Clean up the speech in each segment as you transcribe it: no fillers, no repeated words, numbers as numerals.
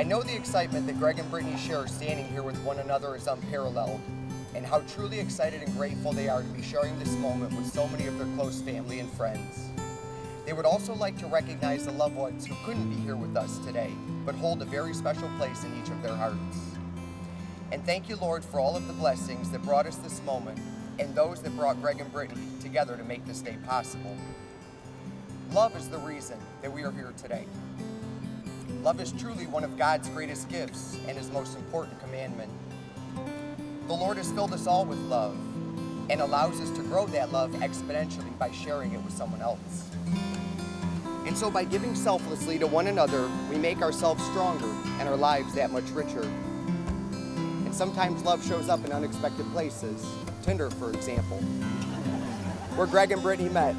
I know the excitement that Greg and Brittaney share standing here with one another is unparalleled, and how truly excited and grateful they are to be sharing this moment with so many of their close family and friends. They would also like to recognize the loved ones who couldn't be here with us today, but hold a very special place in each of their hearts. And thank you, Lord, for all of the blessings that brought us this moment, and those that brought Greg and Brittaney together to make this day possible. Love is the reason that we are here today. Love is truly one of God's greatest gifts and His most important commandment. The Lord has filled us all with love and allows us to grow that love exponentially by sharing it with someone else. And so by giving selflessly to one another, we make ourselves stronger and our lives that much richer. And sometimes love shows up in unexpected places. Tinder, for example, where Greg and Brittaney met.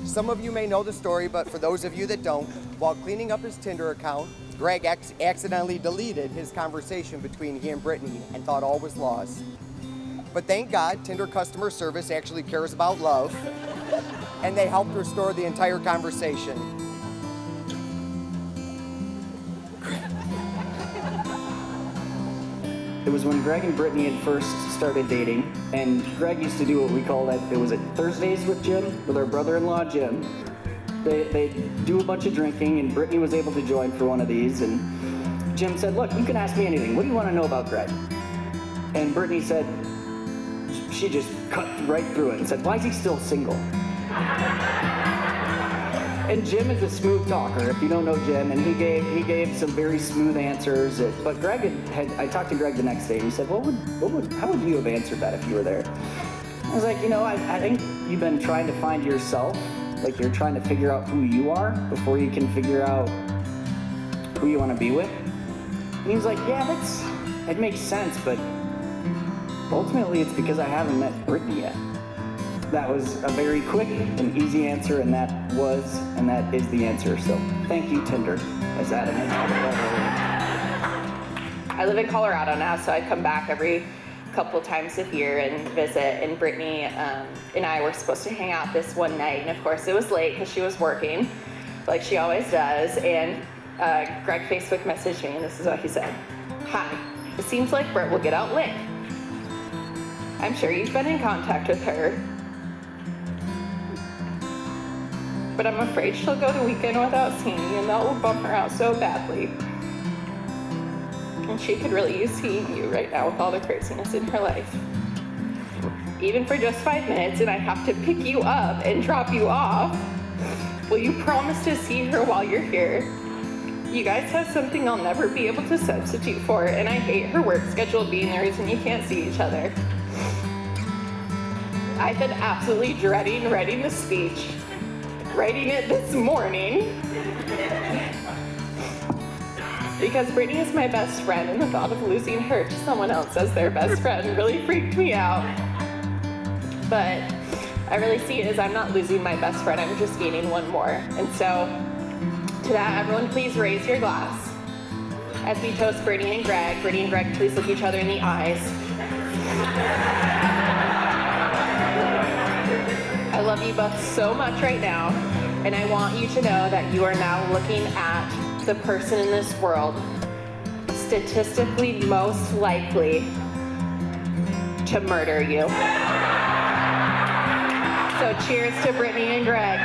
Some of you may know the story, but for those of you that don't, while cleaning up his Tinder account, Greg accidentally deleted his conversation between he and Brittaney and thought all was lost. But thank God, Tinder customer service actually cares about love, and they helped restore the entire conversation. It was when Greg and Brittaney had first started dating, and Greg used to do what we called it was it Thursdays with Jim, with our brother-in-law Jim. They do a bunch of drinking, and Brittaney was able to join for one of these, and Jim said, look, you can ask me anything. What do you want to know about Greg? And Brittaney said, she just cut right through it and said, why is he still single? And Jim is a smooth talker, if you don't know Jim, and he gave some very smooth answers. But Greg I talked to Greg the next day, and he said, how would you have answered that if you were there? I was like, I think you've been trying to find yourself, like you're trying to figure out who you are before you can figure out who you want to be with. And he was like, yeah, it makes sense, but ultimately it's because I haven't met Brittaney yet. That was a very quick and easy answer, and that is the answer. So thank you, Tinder, as Adam mentioned. I live in Colorado now, so I come back every couple times a year and visit. And Brittaney and I were supposed to hang out this one night, and of course it was late because she was working, like she always does. And Greg Facebook messaged me, and this is what he said. Hi, it seems like Britt will get out late. I'm sure you've been in contact with her, but I'm afraid she'll go the weekend without seeing you, and that will bum her out so badly. And she could really use seeing you right now with all the craziness in her life. Even for just 5 minutes, and I have to pick you up and drop you off. Will you promise to see her while you're here? You guys have something I'll never be able to substitute for, and I hate her work schedule being the reason you can't see each other. I've been absolutely dreading writing the speech. Writing it this morning because Brittaney is my best friend, and the thought of losing her to someone else as their best friend really freaked me out. But I really see it as I'm not losing my best friend, I'm just gaining one more. And so to that, everyone please raise your glass as we toast Brittaney and Greg. Brittaney and Greg, please look each other in the eyes. I love you both so much right now, and I want you to know that you are now looking at the person in this world statistically most likely to murder you. So cheers to Brittaney and Greg.